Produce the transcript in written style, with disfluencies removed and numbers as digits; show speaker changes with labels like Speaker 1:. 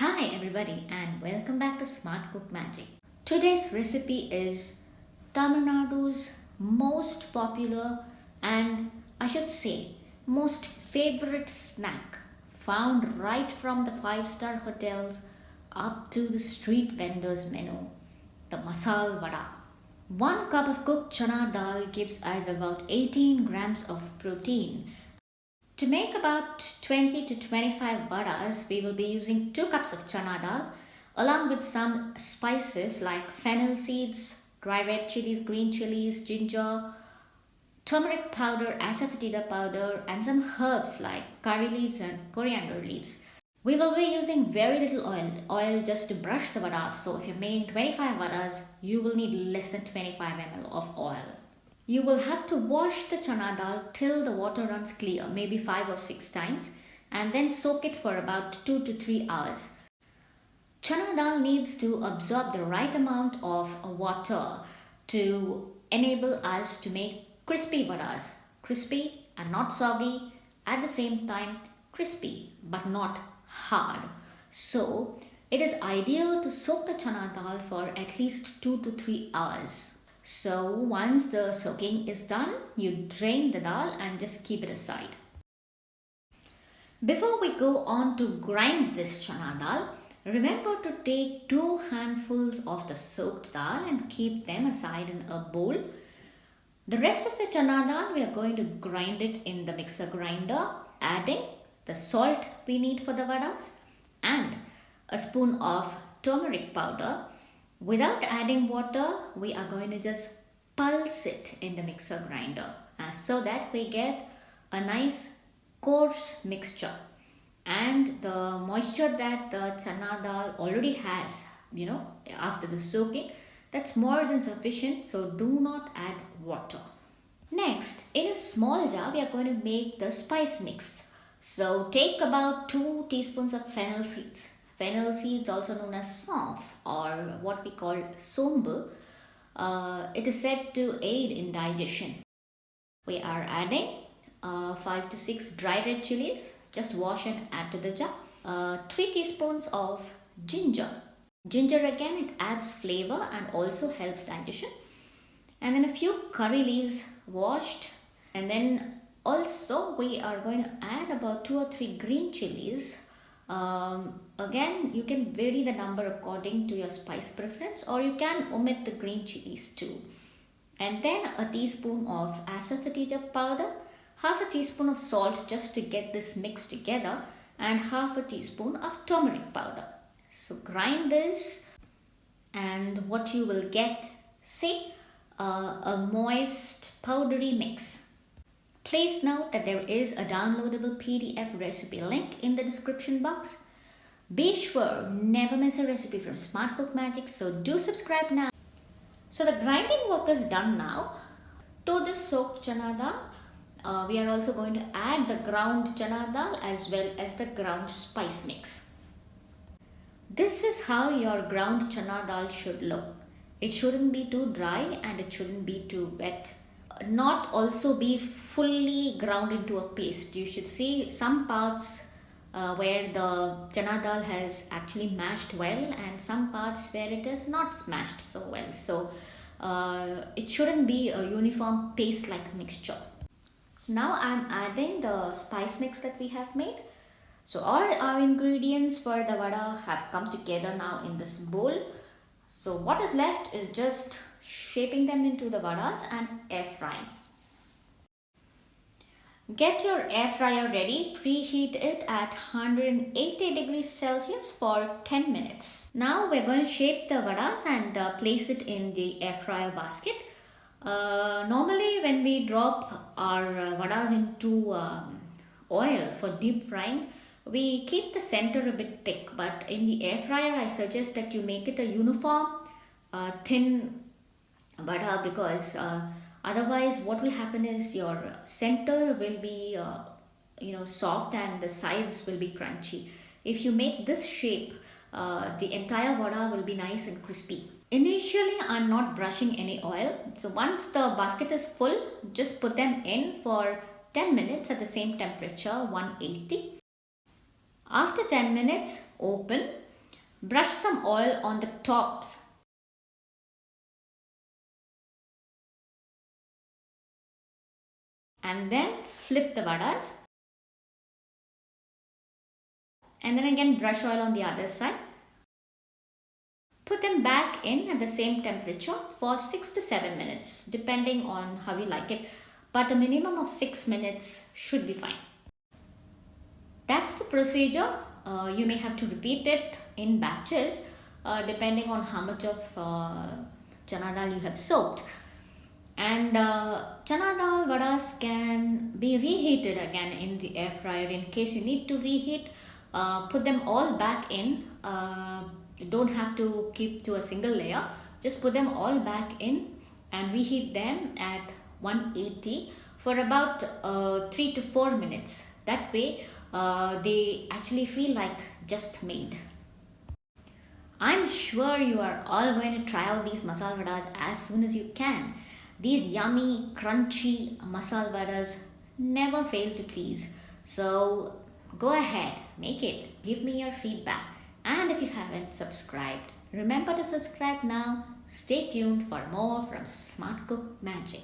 Speaker 1: Hi everybody and welcome back to Smart Cook Magic. Today's recipe is Tamil Nadu's most popular and I should say most favorite snack, found right from the 5-star hotels up to the street vendors menu, the Masaal Vada. 1 cup of cooked chana dal gives us about 18 grams of protein. To make about 20 to 25 vadas, we will be using 2 cups of chana dal along with some spices like fennel seeds, dry red chilies, green chilies, ginger, turmeric powder, asafoetida powder and some herbs like curry leaves and coriander leaves. We will be using very little oil just to brush the vadas. So if you're making 25 vadas, you will need less than 25 ml of oil. You will have to wash the chana dal till the water runs clear, maybe 5 or 6 times, and then soak it for about 2 to 3 hours. Chana dal needs to absorb the right amount of water to enable us to make crispy vadas. Crispy and not soggy, at the same time crispy but not hard. So it is ideal to soak the chana dal for at least 2 to 3 hours. So once the soaking is done, you drain the dal and just keep it aside. Before we go on to grind this chana dal, remember to take 2 handfuls of the soaked dal and keep them aside in a bowl. The rest of the chana dal, we are going to grind it in the mixer grinder, adding the salt we need for the vadas and a spoon of turmeric powder. Without adding water, we are going to just pulse it in the mixer grinder so that we get a nice coarse mixture. And the moisture that the chana dal already has, after the soaking, that's more than sufficient, so do not add water. Next, in a small jar, we are going to make the spice mix. So take about 2 teaspoons of fennel seeds. Fennel seeds, also known as saunf or what we call sombu, it is said to aid in digestion. We are adding 5 to 6 dry red chilies. Just wash and add to the jar. 3 teaspoons of ginger. Ginger again, it adds flavor and also helps digestion. And then a few curry leaves washed. And then also we are going to add about 2 or 3 green chilies. Again, you can vary the number according to your spice preference, or you can omit the green chilies too. And then a teaspoon of asafoetida powder, half a teaspoon of salt just to get this mixed together, and half a teaspoon of turmeric powder. So grind this, and what you will get, a moist powdery mix. Please note that there is a downloadable PDF recipe link in the description box. Be sure never miss a recipe from Smart Cook Magic, so do subscribe now. So the grinding work is done now. To this soaked chana dal, we are also going to add the ground chana dal as well as the ground spice mix. This is how your ground chana dal should look. It shouldn't be too dry and it shouldn't be too wet. Not also be fully ground into a paste. You should see some parts where the chana dal has actually mashed well and some parts where it is not smashed so well. So it shouldn't be a uniform paste-like mixture. So now I am adding the spice mix that we have made. So all our ingredients for the vada have come together now in this bowl. So what is left is just shaping them into the vadas and air frying. Get your air fryer ready. Preheat it at 180 degrees Celsius for 10 minutes. Now we're going to shape the vadas and place it in the air fryer basket. Normally when we drop our vadas into oil for deep frying, we keep the center a bit thick, but in the air fryer I suggest that you make it a uniform thin vada, because otherwise what will happen is your center will be soft and the sides will be crunchy. If you make this shape, the entire vada will be nice and crispy. Initially I'm not brushing any oil, so once the basket is full, just put them in for 10 minutes at the same temperature, 180. After 10 minutes, open Brush some oil on the tops and then flip the vadas, and then again brush oil on the other side. Put them back in at the same temperature for 6 to 7 minutes depending on how you like it, but a minimum of 6 minutes should be fine. That's the procedure. You may have to repeat it in batches depending on how much of chana dal you have soaked. And chana dal vadas can be reheated again in the air fryer in case you need to reheat. Put them all back in. You don't have to keep to a single layer. Just put them all back in and reheat them at 180 for about 3 to 4 minutes. That way they actually feel like just made. I'm sure you are all going to try out these masal vadas as soon as you can. These yummy, crunchy masal vadas never fail to please. So go ahead, make it. Give me your feedback. And if you haven't subscribed, remember to subscribe now. Stay tuned for more from Smart Cook Magic.